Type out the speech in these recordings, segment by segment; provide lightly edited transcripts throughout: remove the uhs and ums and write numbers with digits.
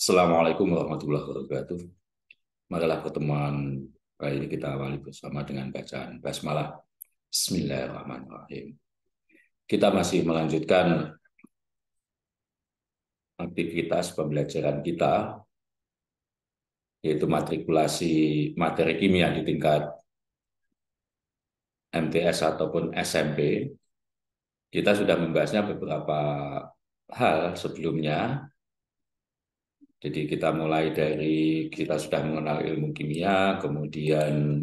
Assalamualaikum warahmatullahi wabarakatuh. Marilah pertemuan kali ini kita awali bersama dengan bacaan basmalah. Bismillahirrahmanirrahim. Kita masih melanjutkan aktivitas pembelajaran kita, yaitu matrikulasi materi kimia di tingkat MTS ataupun SMP. Kita sudah membahasnya beberapa hal sebelumnya. Jadi kita mulai dari kita sudah mengenal ilmu kimia, kemudian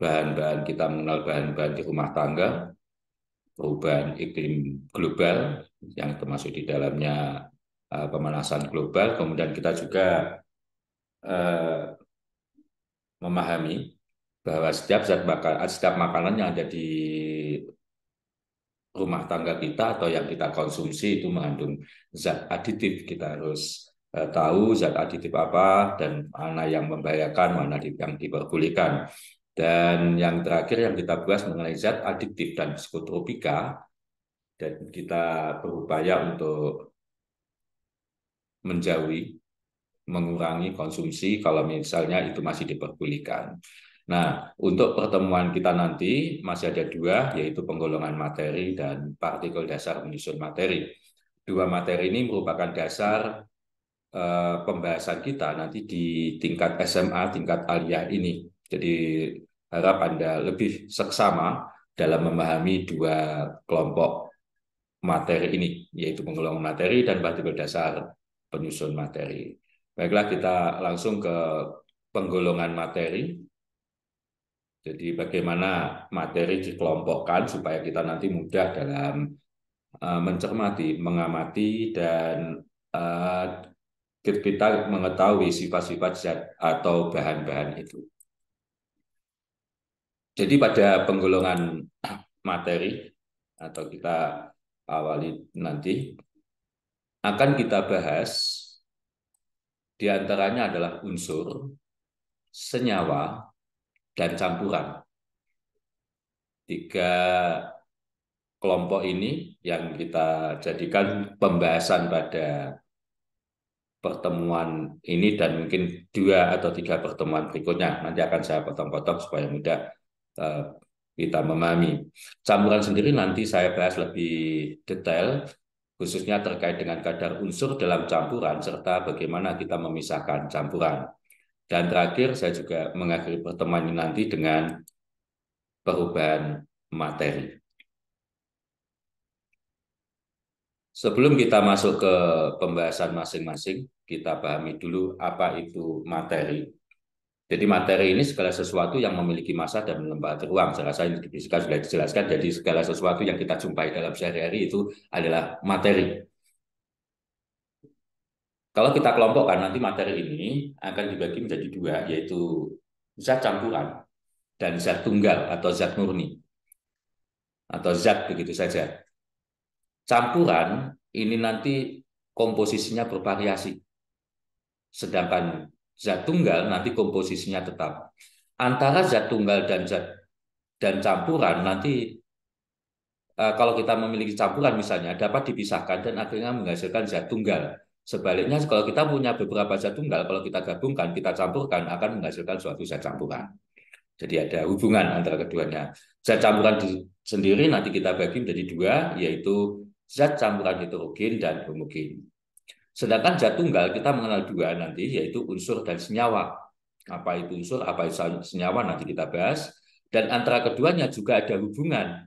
bahan-bahan kita mengenal bahan-bahan di rumah tangga, perubahan iklim global yang termasuk di dalamnya pemanasan global. Kemudian kita juga uh, memahami bahwa setiap makanan yang ada di rumah tangga kita atau yang kita konsumsi itu mengandung zat aditif. Kita harus tahu zat aditif apa dan mana yang membahayakan, mana yang diperbolehkan. Dan yang terakhir yang kita bahas mengenai zat adiktif dan psikotropika, dan kita berupaya untuk menjauhi, mengurangi konsumsi kalau misalnya itu masih diperbolehkan. Nah, untuk pertemuan kita nanti masih ada dua, yaitu penggolongan materi dan partikel dasar menyusun materi. Dua materi ini merupakan dasar pembahasan kita nanti di tingkat SMA, tingkat aliyah ini. Jadi harap Anda lebih seksama dalam memahami dua kelompok materi ini, yaitu penggolongan materi dan partikel dasar penyusun materi. Baiklah, kita langsung ke penggolongan materi. Jadi bagaimana materi dikelompokkan supaya kita nanti mudah dalam mencermati, mengamati, dan kita mengetahui sifat-sifat zat atau bahan-bahan itu. Jadi pada penggolongan materi, atau kita awali nanti, akan kita bahas diantaranya adalah unsur, senyawa, dan campuran. Tiga kelompok ini yang kita jadikan pembahasan pada pertemuan ini dan mungkin 2 atau 3 pertemuan berikutnya. Nanti akan saya potong-potong supaya mudah kita memahami. Campuran sendiri nanti saya bahas lebih detail, khususnya terkait dengan kadar unsur dalam campuran serta bagaimana kita memisahkan campuran. Dan terakhir saya juga mengakhiri pertemuan ini nanti dengan perubahan materi. Sebelum kita masuk ke pembahasan masing-masing, kita pahami dulu apa itu materi. Jadi materi ini segala sesuatu yang memiliki massa dan menempati ruang. Saya rasa ini di fisika sudah dijelaskan. Jadi segala sesuatu yang kita jumpai dalam sehari-hari itu adalah materi. Kalau kita kelompokkan, nanti materi ini akan dibagi menjadi 2, yaitu zat campuran dan zat tunggal atau zat murni. Atau zat begitu saja. Campuran ini nanti komposisinya bervariasi. Sedangkan zat tunggal nanti komposisinya tetap. Antara zat tunggal dan campuran nanti kalau kita memiliki campuran misalnya dapat dipisahkan dan akhirnya menghasilkan zat tunggal. Sebaliknya kalau kita punya beberapa zat tunggal, kalau kita gabungkan, kita campurkan akan menghasilkan suatu zat campuran. Jadi ada hubungan antara keduanya. Zat campuran sendiri nanti kita bagi menjadi 2, yaitu zat campuran heterogen dan homogen. Sedangkan zat tunggal kita mengenal 2 nanti, yaitu unsur dan senyawa. Apa itu unsur, apa itu senyawa nanti kita bahas. Dan antara keduanya juga ada hubungan.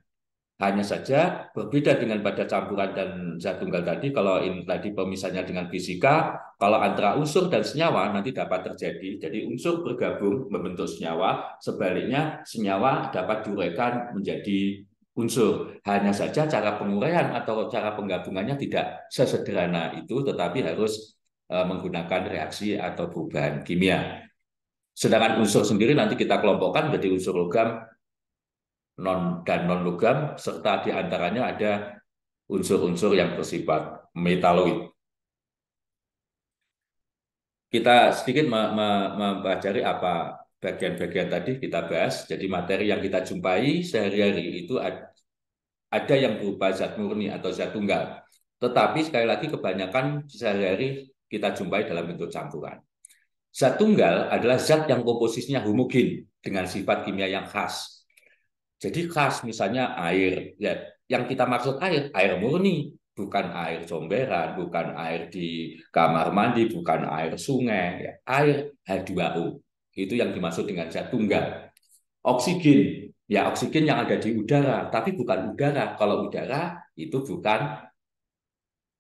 Hanya saja berbeda dengan pada campuran dan zat tunggal tadi. Kalau ini tadi pemisahnya dengan fisika, kalau antara unsur dan senyawa nanti dapat terjadi. Jadi unsur bergabung membentuk senyawa, sebaliknya senyawa dapat diuraikan menjadi unsur. Hanya saja cara penguraian atau cara penggabungannya tidak sesederhana itu, tetapi harus menggunakan reaksi atau perubahan kimia. Sedangkan unsur sendiri nanti kita kelompokkan menjadi unsur logam dan non-logam, serta diantaranya ada unsur-unsur yang bersifat metaloid. Kita sedikit mempelajari apa bagian-bagian tadi kita bahas. Jadi materi yang kita jumpai sehari-hari itu ada yang berupa zat murni atau zat tunggal. Tetapi sekali lagi kebanyakan sehari-hari kita jumpai dalam bentuk campuran. Zat tunggal adalah zat yang komposisinya homogen dengan sifat kimia yang khas. Jadi khas, misalnya air. Ya, yang kita maksud air murni, bukan air comberan, bukan air di kamar mandi, bukan air sungai, ya, air H2O. Itu yang dimaksud dengan zat tunggal. Oksigen, ya oksigen yang ada di udara, tapi bukan udara. Kalau udara itu bukan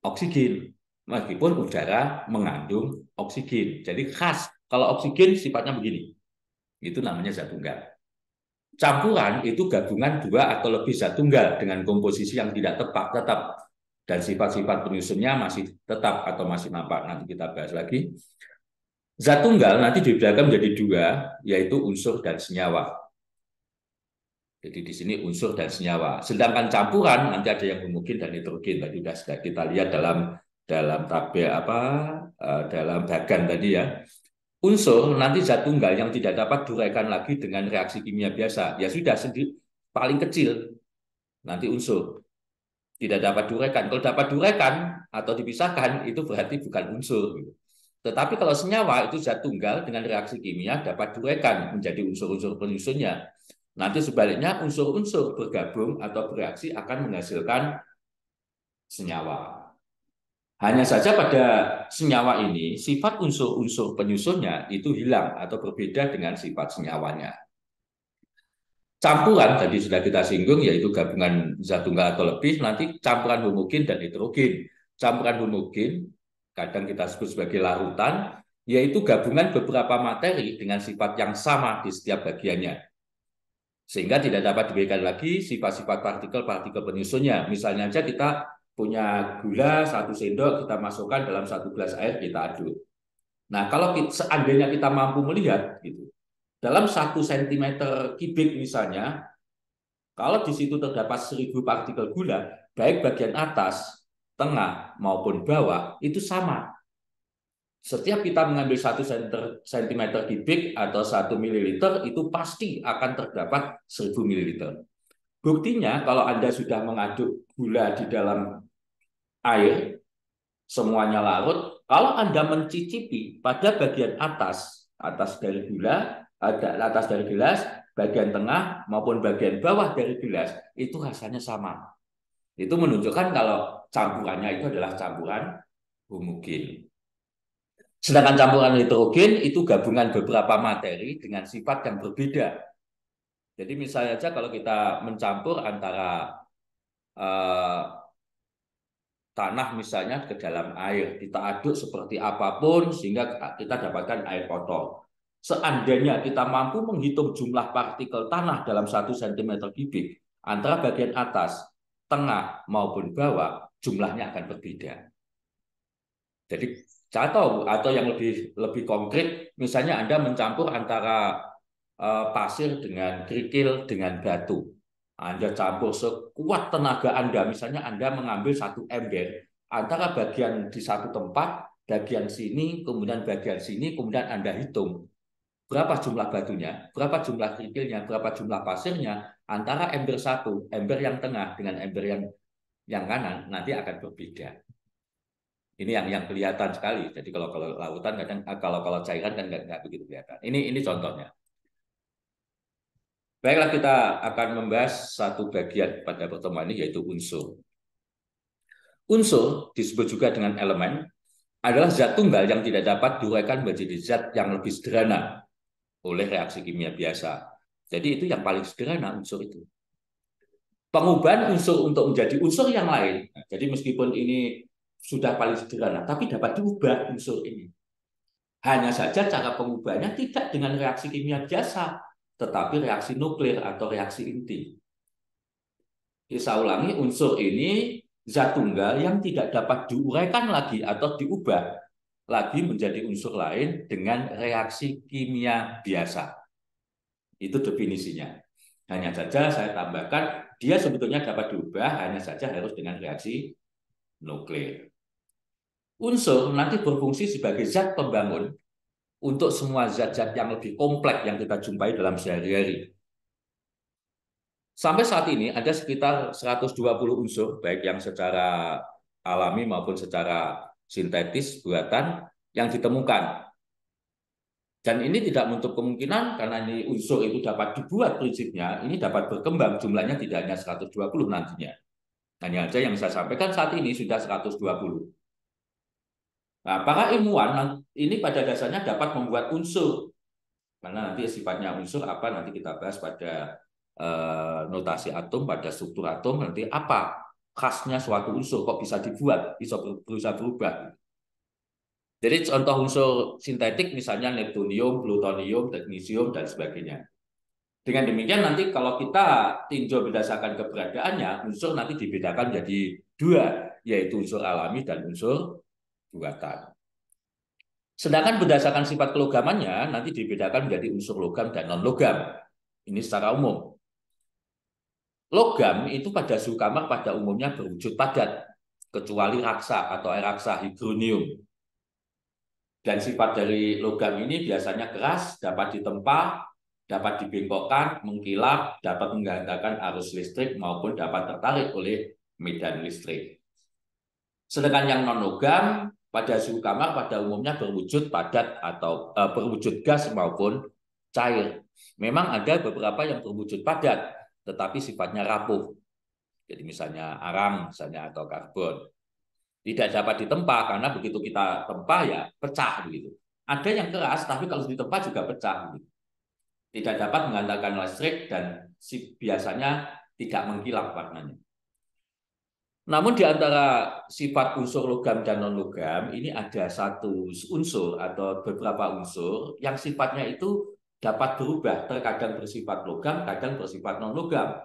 oksigen, meskipun udara mengandung oksigen. Jadi khas, kalau oksigen sifatnya begini, itu namanya zat tunggal. Campuran itu gabungan dua atau lebih zat tunggal dengan komposisi yang tidak tetap, dan sifat-sifat penyusunnya masih tetap atau masih nampak. Nanti kita bahas lagi. Zat tunggal nanti dibedakan menjadi dua, yaitu unsur dan senyawa. Jadi di sini unsur dan senyawa. Sedangkan campuran nanti ada yang homogen dan heterogen. Tadi sudah kita lihat dalam tabel dalam bagan tadi ya. Unsur nanti zat tunggal yang tidak dapat diuraikan lagi dengan reaksi kimia biasa. Ya sudah sendiri paling kecil. Nanti unsur tidak dapat diuraikan. Kalau dapat diuraikan atau dipisahkan itu berarti bukan unsur. Tetapi kalau senyawa itu zat tunggal dengan reaksi kimia dapat diuraikan menjadi unsur-unsur penyusunnya. Nanti sebaliknya unsur-unsur bergabung atau bereaksi akan menghasilkan senyawa. Hanya saja pada senyawa ini, sifat unsur-unsur penyusunnya itu hilang atau berbeda dengan sifat senyawanya. Campuran, tadi sudah kita singgung, yaitu gabungan zat tunggal atau lebih, nanti campuran homogen dan heterogen. Campuran homogen, kadang kita sebut sebagai larutan, yaitu gabungan beberapa materi dengan sifat yang sama di setiap bagiannya. Sehingga tidak dapat dibedakan lagi sifat-sifat partikel-partikel penyusunnya. Misalnya aja kita punya gula 1 sendok, kita masukkan dalam 1 gelas air, kita aduk. Nah, kalau seandainya kita mampu melihat, gitu, dalam 1 cm kubik misalnya, kalau di situ terdapat 1000 partikel gula, baik bagian atas, tengah, maupun bawah, itu sama. Setiap kita mengambil 1 cm kubik atau 1 ml, itu pasti akan terdapat 1000 ml. Buktinya, kalau Anda sudah mengaduk gula di dalam air, semuanya larut, kalau Anda mencicipi pada bagian atas dari gula, atas dari gelas, bagian tengah maupun bagian bawah dari gelas, itu rasanya sama. Itu menunjukkan kalau campurannya itu adalah campuran homogen. Sedangkan campuran heterogen itu gabungan beberapa materi dengan sifat yang berbeda. Jadi misalnya saja kalau kita mencampur antara tanah misalnya ke dalam air, kita aduk seperti apapun sehingga kita dapatkan air kotor. Seandainya kita mampu menghitung jumlah partikel tanah dalam 1 cm kubik, antara bagian atas, tengah maupun bawah, jumlahnya akan berbeda. Jadi atau yang lebih konkret, misalnya Anda mencampur antara pasir dengan kerikil dengan batu. Anda campur sekuat tenaga Anda, misalnya Anda mengambil 1 ember, antara bagian di satu tempat, bagian sini, kemudian bagian sini, kemudian Anda hitung berapa jumlah batunya, berapa jumlah kerikilnya, berapa jumlah pasirnya, antara ember satu, ember yang tengah dengan ember yang kanan, nanti akan berbeda. Ini yang kelihatan sekali. Jadi kalau lautan kadang kalau cairan kan nggak begitu kelihatan. Ini contohnya. Baiklah, kita akan membahas satu bagian pada pertemuan ini, yaitu unsur. Unsur disebut juga dengan elemen, adalah zat tunggal yang tidak dapat diuraikan menjadi zat yang lebih sederhana oleh reaksi kimia biasa. Jadi itu yang paling sederhana unsur itu. Pengubahan unsur untuk menjadi unsur yang lain. Jadi meskipun ini sudah paling sederhana, tapi dapat diubah unsur ini. Hanya saja cara pengubahannya tidak dengan reaksi kimia biasa, tetapi reaksi nuklir atau reaksi inti. Saya ulangi, unsur ini zat tunggal yang tidak dapat diuraikan lagi atau diubah lagi menjadi unsur lain dengan reaksi kimia biasa. Itu definisinya. Hanya saja saya tambahkan, dia sebetulnya dapat diubah, hanya saja harus dengan reaksi nuklir. Unsur nanti berfungsi sebagai zat pembangun untuk semua zat-zat yang lebih kompleks yang kita jumpai dalam sehari-hari. Sampai saat ini ada sekitar 120 unsur, baik yang secara alami maupun secara sintetis buatan yang ditemukan. Dan ini tidak menutup kemungkinan karena ini unsur itu dapat dibuat prinsipnya, ini dapat berkembang jumlahnya tidak hanya 120 nantinya. Hanya saja yang saya sampaikan saat ini sudah 120. Nah, para ilmuwan ini pada dasarnya dapat membuat unsur. Karena nanti sifatnya unsur apa nanti kita bahas pada notasi atom, pada struktur atom, nanti apa khasnya suatu unsur kok bisa dibuat, bisa berusaha berubah. Jadi contoh unsur sintetik misalnya neptunium, plutonium, teknisium, dan sebagainya. Dengan demikian nanti kalau kita tinjau berdasarkan keberadaannya, unsur nanti dibedakan jadi dua, yaitu unsur alami dan unsur buatan. Sedangkan berdasarkan sifat kelogamannya, nanti dibedakan menjadi unsur logam dan non-logam. Ini secara umum. Logam itu pada suhu kamar pada umumnya berwujud padat, kecuali raksa atau air raksa hidronium. Dan sifat dari logam ini biasanya keras, dapat ditempa, dapat dibengkokkan, mengkilap, dapat menggandakan arus listrik maupun dapat tertarik oleh medan listrik. Sedangkan yang non-logam pada suhu kamar pada umumnya berwujud padat atau berwujud gas maupun cair. Memang ada beberapa yang berwujud padat, tetapi sifatnya rapuh. Jadi misalnya arang, misalnya atau karbon. Tidak dapat ditempa karena begitu kita tempa ya pecah begitu. Ada yang keras tapi kalau ditempa juga pecah begitu. Tidak dapat menghantarkan listrik dan biasanya tidak mengkilap warnanya. Namun di antara sifat unsur logam dan non logam ini ada satu unsur atau beberapa unsur yang sifatnya itu dapat berubah, terkadang bersifat logam, kadang bersifat non logam.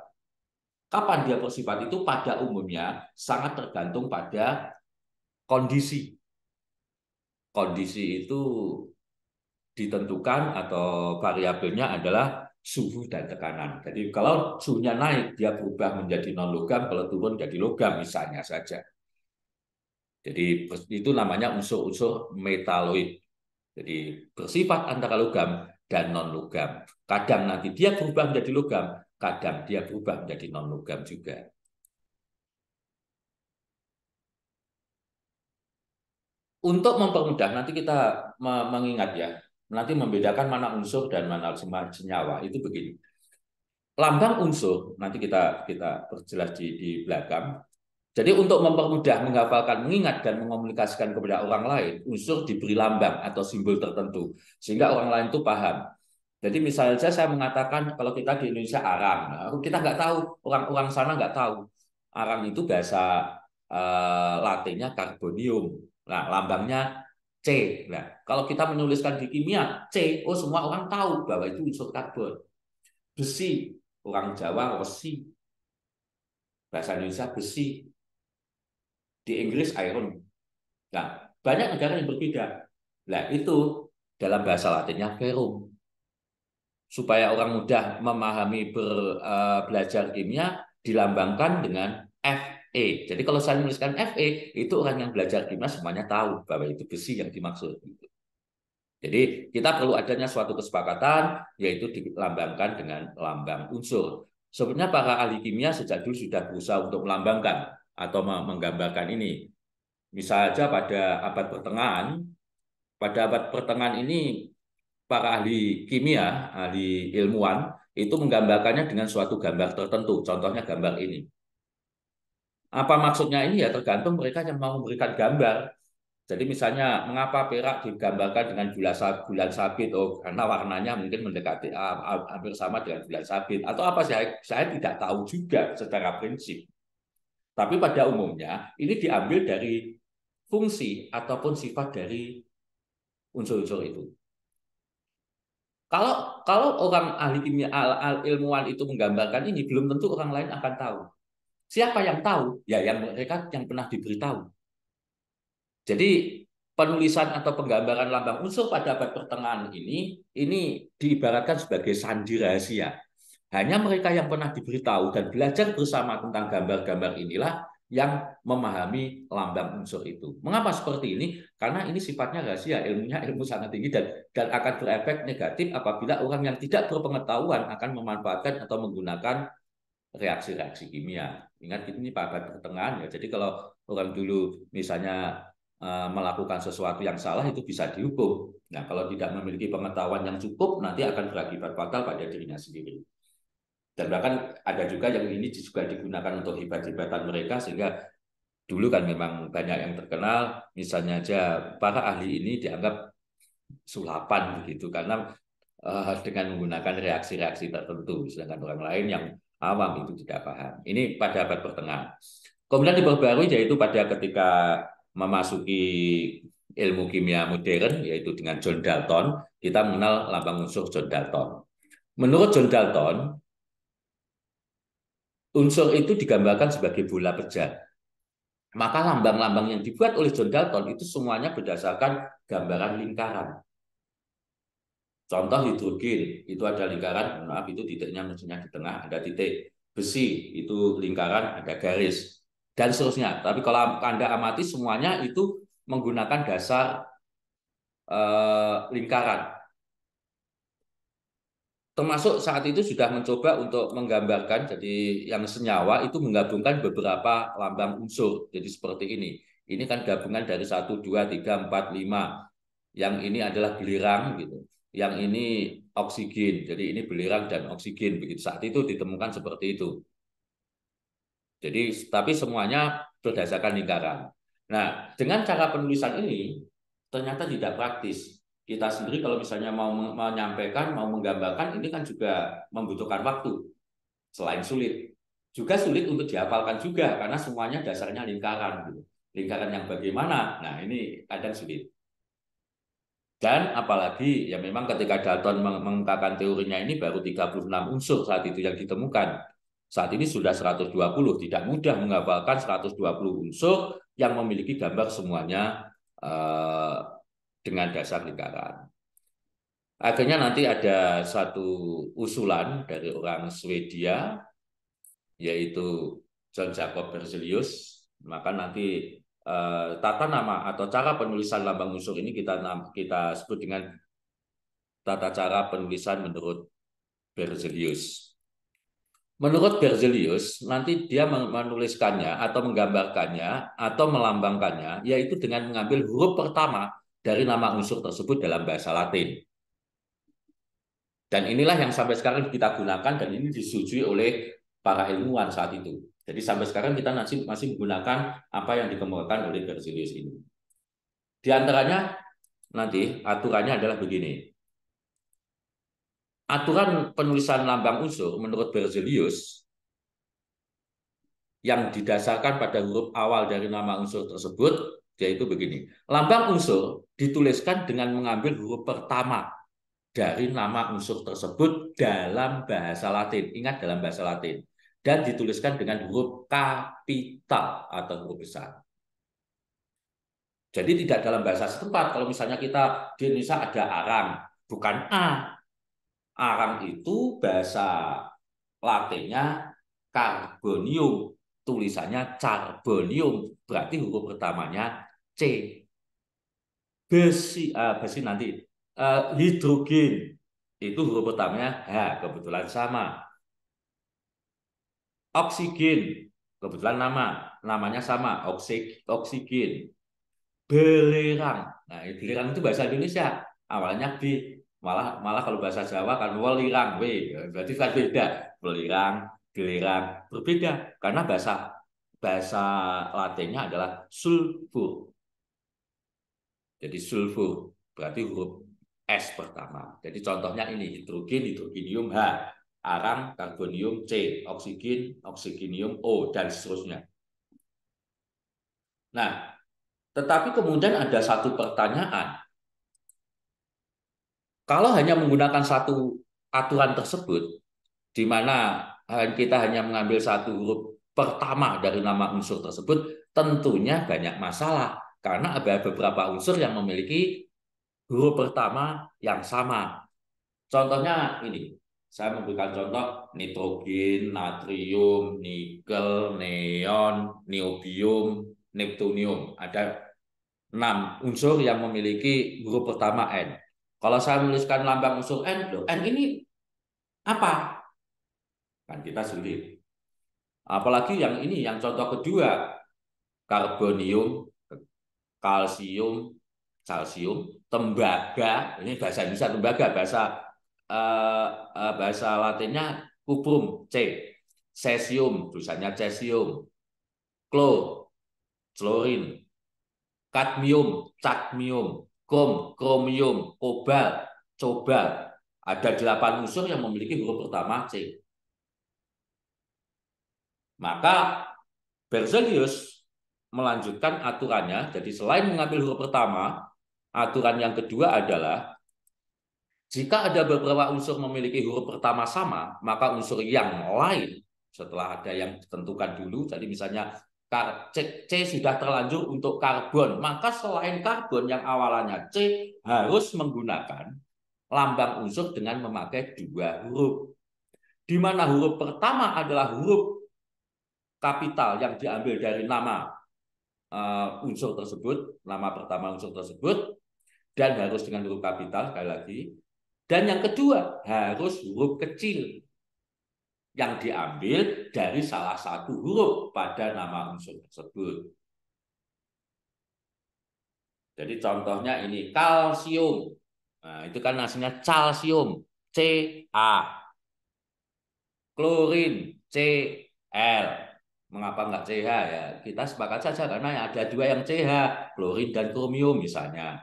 Kapan dia bersifat itu? Pada umumnya sangat tergantung pada kondisi. Kondisi itu ditentukan atau variabelnya adalah suhu dan tekanan. Jadi kalau suhunya naik, dia berubah menjadi non-logam, kalau turun jadi logam misalnya saja. Jadi itu namanya unsur-unsur metaloid. Jadi bersifat antara logam dan non-logam. Kadang nanti dia berubah menjadi logam, kadang dia berubah menjadi non-logam juga. Untuk mempermudah, nanti kita mengingat ya, nanti membedakan mana unsur dan mana senyawa. Itu begini. Lambang unsur, nanti kita perjelas di belakang. Jadi untuk mempermudah menghafalkan, mengingat, dan mengomunikasikan kepada orang lain, unsur diberi lambang atau simbol tertentu. Sehingga orang lain itu paham. Jadi misalnya saya mengatakan kalau kita di Indonesia arang, kita nggak tahu, orang-orang sana nggak tahu. Arang itu bahasa Latinnya karbonium. Nah, lambangnya C. Nah, kalau kita menuliskan di kimia C, oh semua orang tahu bahwa itu unsur karbon. Besi, orang Jawa besi. Bahasa Indonesia besi. Di Inggris iron. Nah, banyak negara yang berbeda. Nah, itu dalam bahasa Latinnya ferrum. Supaya orang mudah memahami belajar kimia dilambangkan dengan Fe. Jadi kalau saya menuliskan Fe, itu orang yang belajar kimia semuanya tahu bahwa itu besi yang dimaksud. Jadi kita perlu adanya suatu kesepakatan, yaitu dilambangkan dengan lambang unsur. Sebenarnya para ahli kimia sejak dulu sudah berusaha untuk melambangkan atau menggambarkan ini. Misalnya pada abad pertengahan ini para ahli kimia, ahli ilmuwan itu menggambarkannya dengan suatu gambar tertentu. Contohnya gambar ini. Apa maksudnya ini ya tergantung mereka yang mau memberikan gambar. Jadi misalnya mengapa perak digambarkan dengan bulan sabit? Oh, karena warnanya mungkin mendekati hampir sama dengan bulan sabit. Atau apa saya tidak tahu juga secara prinsip. Tapi pada umumnya ini diambil dari fungsi ataupun sifat dari unsur-unsur itu. Kalau orang ahli kimia, ilmuwan itu menggambarkan ini, belum tentu orang lain akan tahu. Siapa yang tahu? Ya, yang mereka yang pernah diberitahu. Jadi penulisan atau penggambaran lambang unsur pada abad pertengahan ini diibaratkan sebagai sandi rahasia. Hanya mereka yang pernah diberitahu dan belajar bersama tentang gambar-gambar inilah yang memahami lambang unsur itu. Mengapa seperti ini? Karena ini sifatnya rahasia, ilmunya ilmu sangat tinggi dan akan berefek negatif apabila orang yang tidak berpengetahuan akan memanfaatkan atau menggunakan reaksi-reaksi kimia. Ingat ini pada abad pertengahan ya. Jadi kalau orang dulu misalnya melakukan sesuatu yang salah itu bisa dihukum. Nah, kalau tidak memiliki pengetahuan yang cukup, nanti akan berakibat fatal pada dirinya sendiri. Dan bahkan ada juga yang ini juga digunakan untuk hebat-hebatan mereka, sehingga dulu kan memang banyak yang terkenal, misalnya aja para ahli ini dianggap sulapan begitu, karena dengan menggunakan reaksi-reaksi tertentu, sedangkan orang lain yang awam itu tidak paham. Ini pada abad pertengahan. Kemudian diperbarui yaitu pada ketika memasuki ilmu kimia modern, yaitu dengan John Dalton, kita mengenal lambang unsur John Dalton. Menurut John Dalton, unsur itu digambarkan sebagai bola pejar. Maka lambang-lambang yang dibuat oleh John Dalton itu semuanya berdasarkan gambaran lingkaran. Contoh hidrogen, itu ada lingkaran, maaf itu titiknya mestinya di tengah, ada titik. Besi, itu lingkaran, ada garis. Dan seterusnya. Tapi kalau Anda amati semuanya itu menggunakan dasar lingkaran. Termasuk saat itu sudah mencoba untuk menggambarkan, jadi yang senyawa itu menggabungkan beberapa lambang unsur. Jadi seperti ini. Ini kan gabungan dari 1, 2, 3, 4, 5. Yang ini adalah belerang gitu. Yang ini oksigen. Jadi ini belerang dan oksigen begitu. Saat itu ditemukan seperti itu. Jadi tapi semuanya berdasarkan lingkaran. Nah, dengan cara penulisan ini ternyata tidak praktis. Kita sendiri kalau misalnya mau menyampaikan, mau menggambarkan, ini kan juga membutuhkan waktu. Selain sulit, juga sulit untuk dihafalkan juga karena semuanya dasarnya lingkaran gitu. Lingkaran yang bagaimana? Nah, ini kadang sulit. Dan apalagi ya memang ketika Dalton mengungkapkan teorinya ini baru 36 unsur saat itu yang ditemukan. Saat ini sudah 120, tidak mudah menghafalkan 120 unsur yang memiliki gambar semuanya dengan dasar lingkaran. Akhirnya nanti ada satu usulan dari orang Swedia, yaitu John Jacob Berzelius. Maka nanti tata nama atau cara penulisan lambang unsur ini kita sebut dengan tata cara penulisan menurut Berzelius. Menurut Berzelius, nanti dia menuliskannya atau menggambarkannya atau melambangkannya, yaitu dengan mengambil huruf pertama dari nama unsur tersebut dalam bahasa Latin. Dan inilah yang sampai sekarang kita gunakan dan ini disetujui oleh para ilmuwan saat itu. Jadi sampai sekarang kita masih menggunakan apa yang dikemukakan oleh Berzelius ini. Di antaranya nanti aturannya adalah begini. Aturan penulisan lambang unsur menurut Berzelius yang didasarkan pada huruf awal dari nama unsur tersebut, yaitu begini. Lambang unsur dituliskan dengan mengambil huruf pertama dari nama unsur tersebut dalam bahasa Latin. Ingat, dalam bahasa Latin. Dan dituliskan dengan huruf kapital atau huruf besar. Jadi tidak dalam bahasa setempat. Kalau misalnya kita di Indonesia ada arang, bukan A. Arang itu bahasa Latinnya carbonium, tulisannya carbonium, berarti huruf pertamanya C. Besi nanti hidrogen itu huruf pertamanya H, kebetulan sama. Oksigen, kebetulan namanya sama, oksigen. Belerang, nah belerang itu bahasa Indonesia, awalnya B, malah kalau bahasa Jawa kan welirang, berarti kan beda, welirang, belerang, berbeda karena bahasa bahasa Latinnya adalah sulfur. Jadi sulfur berarti huruf S pertama. Jadi contohnya ini hidrogen, hidrogenium H, arang, karbonium C, oksigen, oksigenium O, dan seterusnya. Nah, tetapi kemudian ada satu pertanyaan. Kalau hanya menggunakan satu aturan tersebut, di mana kita hanya mengambil satu huruf pertama dari nama unsur tersebut, tentunya banyak masalah. Karena ada beberapa unsur yang memiliki huruf pertama yang sama. Contohnya ini, saya memberikan contoh nitrogen, natrium, nikel, neon, niobium, neptunium. Ada 6 unsur yang memiliki huruf pertama N. Kalau saya menuliskan lambang unsur N, loh, N ini apa? Kan kita sulit. Apalagi yang ini, yang contoh kedua, karbonium. kalsium, tembaga, ini bahasa Indonesia tembaga, bahasa Latinnya cuprum, C, cesium, tulisannya cesium, klorin, kadmium, cadmium, kromium, cobalt. Ada 8 unsur yang memiliki huruf pertama C. Maka Berzelius melanjutkan aturannya, jadi selain mengambil huruf pertama, aturan yang kedua adalah jika ada beberapa unsur memiliki huruf pertama sama, maka unsur yang lain setelah ada yang ditentukan dulu, jadi misalnya C sudah terlanjur untuk karbon, maka selain karbon yang awalannya C harus menggunakan lambang unsur dengan memakai 2 huruf. Di mana huruf pertama adalah huruf kapital yang diambil dari nama unsur tersebut, nama pertama unsur tersebut, dan harus dengan huruf kapital sekali lagi. Dan yang kedua harus huruf kecil yang diambil dari salah satu huruf pada nama unsur tersebut. Jadi contohnya ini kalsium. Nah, itu kan aslinya calsium, Ca. Klorin, Cl. Mengapa nggak CH ya? Kita sepakat saja karena ada 2 yang CH, klorin dan kromium misalnya.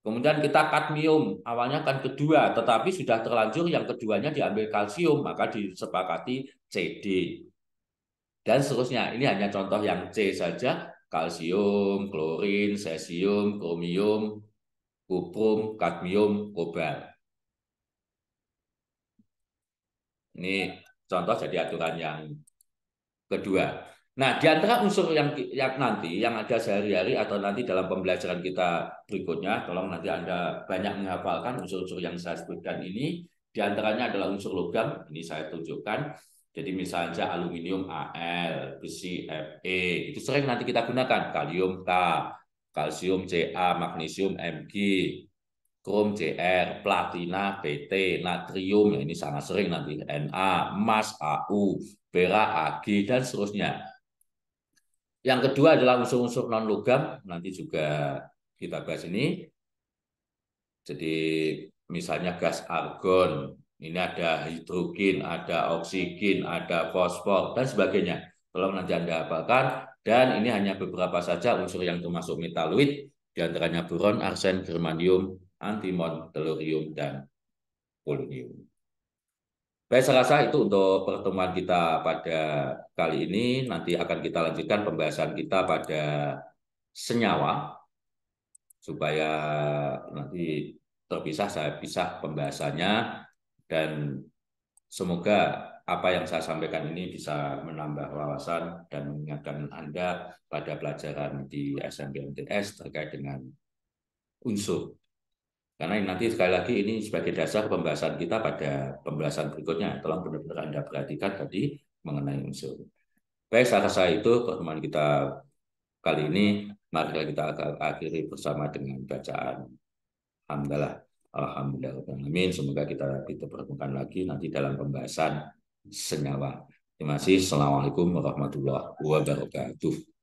Kemudian kita kadmium, awalnya kan kedua, tetapi sudah terlanjur yang keduanya diambil kalsium, maka disepakati Cd. Dan seterusnya, ini hanya contoh yang C saja, kalsium, klorin, cesium, kromium, kuprum, kadmium, kobalt. Ini contoh jadi aturan yang kedua. Nah, di antara unsur yang nanti yang ada sehari-hari atau nanti dalam pembelajaran kita berikutnya, tolong nanti Anda banyak menghafalkan unsur-unsur yang saya sebutkan ini. Di antaranya adalah unsur logam, ini saya tunjukkan. Jadi misalnya aluminium Al, besi Fe, itu sering nanti kita gunakan. Kalium K, kalsium Ca, magnesium Mg, krom Cr, platina Pt, natrium, ya ini sangat sering nanti Na, emas Au, perak Ag, dan seterusnya. Yang kedua adalah unsur-unsur non-logam, nanti juga kita bahas ini. Jadi misalnya gas argon, ini ada hidrogen, ada oksigen, ada fosfor, dan sebagainya. Tolong nanti Anda hafalkan. Dan ini hanya beberapa saja unsur yang termasuk metaloid, diantaranya boron, arsen, germanium, antimon, tellurium, dan polonium. Baik, saya rasa itu untuk pertemuan kita pada kali ini. Nanti akan kita lanjutkan pembahasan kita pada senyawa, supaya nanti terpisah, saya pisah pembahasannya, dan semoga apa yang saya sampaikan ini bisa menambah wawasan dan mengingatkan Anda pada pelajaran di SNBMTS terkait dengan unsur. Karena nanti sekali lagi ini sebagai dasar pembahasan kita pada pembahasan berikutnya. Tolong benar-benar Anda perhatikan tadi mengenai unsur. Baik, saya rasa itu pertemuan kita kali ini. Mari kita akhiri bersama dengan bacaan Alhamdulillah. Alhamdulillah. Semoga kita dipertemukan lagi nanti dalam pembahasan senyawa. Terima kasih. Assalamualaikum warahmatullahi wabarakatuh.